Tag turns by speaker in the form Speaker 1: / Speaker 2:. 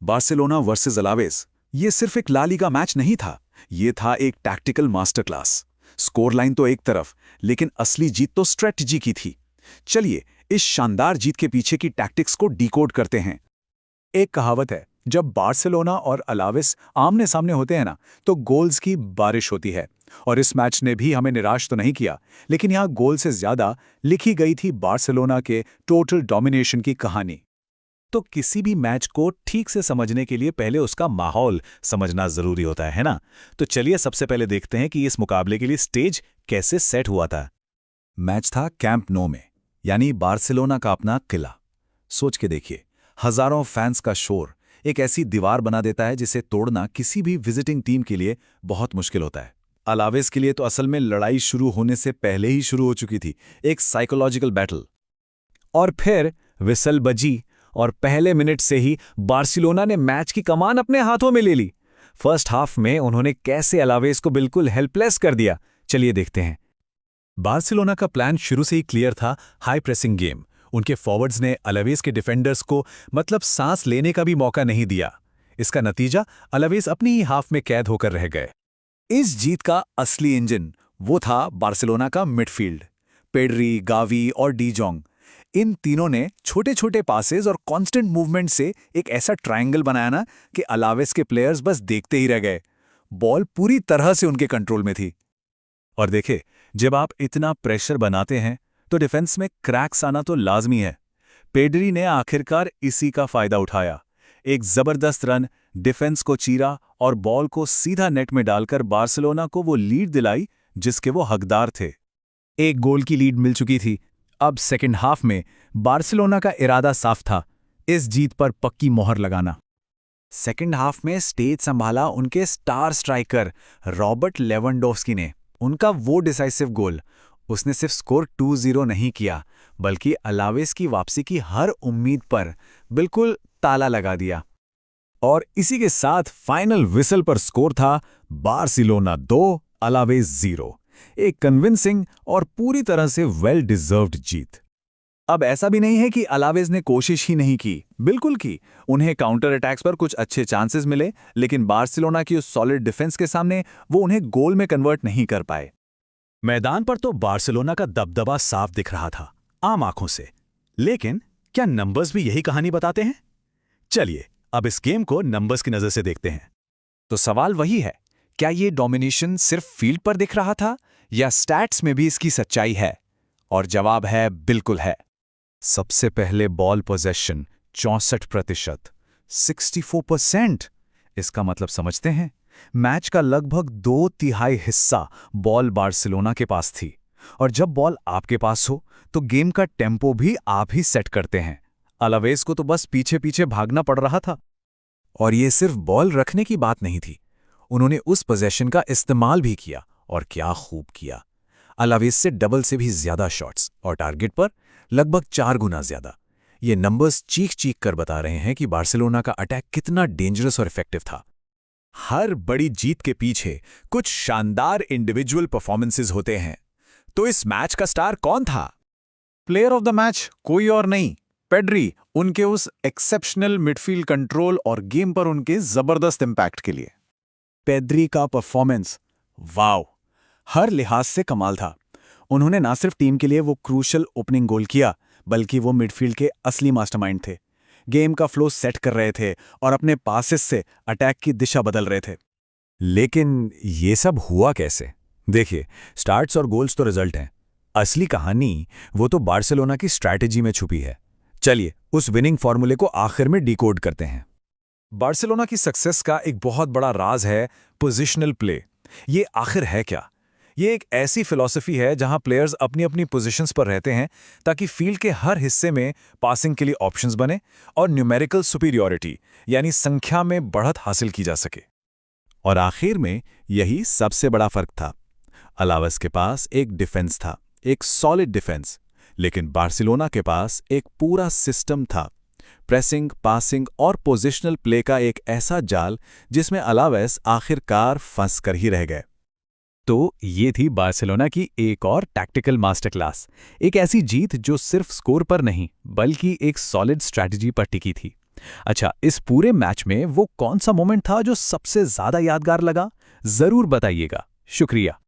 Speaker 1: Barcelona versus Alaves, ये सिर्फ एक ला लीगा मैच नहीं था, ये था एक टैक्टिकल मास्टरक्लास। स्कोर लाइन तो एक तरफ, लेकिन असली जीत तो स्ट्रेटजी की थी। चलिए इस शानदार जीत के पीछे की टैक्टिक्स को डिकोड करते हैं।
Speaker 2: एक कहावत है, जब बार्सिलोना और अलावेस आमने सामने होते हैं ना, तो गोल्स की बारिश होती है। और इस मैच ने भी हमें निराश तो नहीं किया, लेकिन यहाँ गोल से ज्यादा लिखी गई थी बार्सिलोना के टोटल डोमिनेशन की कहानी।
Speaker 3: तो किसी भी मैच को ठीक से समझने के लिए पहले उसका माहौल समझना जरूरी होता है ना? तो चलिए सबसे पहले देखते हैं कि इस मुकाबले के लिए स्टेज कैसे सेट हुआ था।
Speaker 1: मैच था कैंप नो में, यानी बार्सिलोना का अपना किला। सोच के देखिए, हजारों फैंस का शोर एक ऐसी दीवार बना देता है जिसे तोड़ना किसी भी विजिटिंग टीम के लिए बहुत मुश्किल होता है। अलावेस के लिए तो असल में लड़ाई शुरू होने से पहले ही शुरू हो चुकी थी, एक साइकोलॉजिकल बैटल।
Speaker 3: और फिर विसल बजी और पहले मिनट से ही बार्सिलोना ने मैच की कमान अपने हाथों में ले ली। फर्स्ट हाफ में उन्होंने कैसे अलावेस को बिल्कुल हेल्पलेस कर दिया, चलिए देखते हैं।
Speaker 2: बार्सिलोना का प्लान शुरू से ही क्लियर था, हाई प्रेसिंग गेम। उनके फॉरवर्ड्स ने अलावेस के डिफेंडर्स को सांस लेने का भी मौका नहीं दिया। इसका नतीजा, अलावेस अपनी ही हाफ में कैद होकर रह गए।
Speaker 1: इस जीत का असली इंजन वो था बार्सिलोना का मिडफील्ड। पेड्री, गावी और डी जोंग, इन तीनों ने छोटे छोटे पासेस और कांस्टेंट मूवमेंट से एक ऐसा ट्रायंगल बनाया ना कि अलावेस के प्लेयर्स बस देखते ही रह गए। बॉल पूरी तरह से उनके कंट्रोल में थी।
Speaker 3: और देखे, जब आप इतना प्रेशर बनाते हैं तो डिफेंस में क्रैक्स आना तो लाजमी है। पेड्री ने आखिरकार इसी का फायदा उठाया। एक जबरदस्त रन डिफेंस को चीरा और बॉल को सीधा नेट में डालकर बार्सिलोना को वो लीड दिलाई जिसके वो हकदार थे।
Speaker 2: एक गोल की लीड मिल चुकी थी। अब सेकेंड हाफ में बार्सिलोना का इरादा साफ था, इस जीत पर पक्की मोहर लगाना।
Speaker 1: सेकेंड हाफ में स्टेज संभाला उनके स्टार स्ट्राइकर रॉबर्ट लेवेंडोव्स्की ने। उनका वो डिसाइसिव गोल, उसने सिर्फ स्कोर 2-0 नहीं किया, बल्कि अलावेस की वापसी की हर उम्मीद पर बिल्कुल ताला लगा दिया।
Speaker 3: और इसी के साथ फाइनल विसल पर स्कोर था बार्सिलोना 2 अलावेस 0। एक कन्विंसिंग और पूरी तरह से वेल डिजर्व्ड जीत।
Speaker 1: अब ऐसा भी नहीं है कि अलावेस ने कोशिश ही नहीं की, बिल्कुल की। उन्हें काउंटर अटैक्स पर कुछ अच्छे चांसेस मिले, लेकिन बार्सिलोना की उस सॉलिड डिफेंस के सामने वो उन्हें गोल में कन्वर्ट नहीं कर पाए।
Speaker 3: मैदान पर तो बार्सिलोना का दबदबा साफ दिख रहा था, आम आंखों से। लेकिन क्या नंबर्स भी यही कहानी बताते हैं? चलिए अब इस गेम को नंबर्स की नजर से देखते हैं।
Speaker 1: तो सवाल वही है, क्या ये डोमिनेशन सिर्फ फील्ड पर दिख रहा था या स्टैट्स में भी इसकी सच्चाई है? और जवाब है, बिल्कुल है। सबसे पहले बॉल पोजेशन 64%, 64%। इसका मतलब समझते हैं, मैच का लगभग 2/3 हिस्सा बॉल बार्सिलोना के पास थी। और जब बॉल आपके पास हो तो गेम का टेम्पो भी आप ही सेट करते हैं। अलावेस को तो बस पीछे पीछे भागना पड़ रहा था। और ये सिर्फ बॉल रखने की बात नहीं थी, उन्होंने उस पोजेशन का इस्तेमाल भी किया, और क्या खूब किया। अलावेस से डबल से भी ज्यादा शॉट्स और टारगेट पर लगभग 4 गुना ज्यादा। ये नंबर्स चीख चीख कर बता रहे हैं कि बार्सिलोना का अटैक कितना डेंजरस और इफेक्टिव था।
Speaker 3: हर बड़ी जीत के पीछे कुछ शानदार इंडिविजुअल परफॉर्मेंसेस होते हैं। तो इस मैच का स्टार कौन था?
Speaker 1: प्लेयर ऑफ द मैच कोई और नहीं, पेड्री, उनके उस एक्सेप्शनल मिडफील्ड कंट्रोल और गेम पर उनके जबरदस्त इंपैक्ट के लिए। पेड्री का परफॉर्मेंस, वाव, हर लिहाज से कमाल था। उन्होंने ना सिर्फ टीम के लिए वो क्रूशल ओपनिंग गोल किया, बल्कि वो मिडफील्ड के असली मास्टरमाइंड थे। गेम का फ्लो सेट कर रहे थे और अपने पासेस से अटैक की दिशा बदल रहे थे।
Speaker 3: लेकिन ये सब हुआ कैसे? देखिए, स्टार्ट्स और गोल्स तो रिजल्ट हैं, असली कहानी वो तो बार्सिलोना की स्ट्रैटेजी में छुपी है। चलिए उस विनिंग फॉर्मूले को आखिर में डिकोड करते हैं।
Speaker 1: बार्सिलोना की सक्सेस का एक बहुत बड़ा राज है पोजिशनल प्ले। ये आखिर है क्या? ये एक ऐसी फिलॉसफी है जहां प्लेयर्स अपनी अपनी पोजीशंस पर रहते हैं ताकि फील्ड के हर हिस्से में पासिंग के लिए ऑप्शंस बने और न्यूमेरिकल सुपीरियॉरिटी यानी संख्या में बढ़त हासिल की जा सके।
Speaker 3: और आखिर में यही सबसे बड़ा फर्क था। अलावेस के पास एक डिफेंस था, एक सॉलिड डिफेंस, लेकिन बार्सिलोना के पास एक पूरा सिस्टम था, प्रेसिंग, पासिंग और पोजिशनल प्ले का एक ऐसा जाल जिसमें अलावेस आखिरकार फंस कर ही रह गए।
Speaker 2: तो ये थी बार्सिलोना की एक और टैक्टिकल मास्टरक्लास। एक ऐसी जीत जो सिर्फ स्कोर पर नहीं बल्कि एक सॉलिड स्ट्रैटेजी पर टिकी थी।
Speaker 1: अच्छा, इस पूरे मैच में वो कौन सा मोमेंट था जो सबसे ज्यादा यादगार लगा? जरूर बताइएगा। शुक्रिया।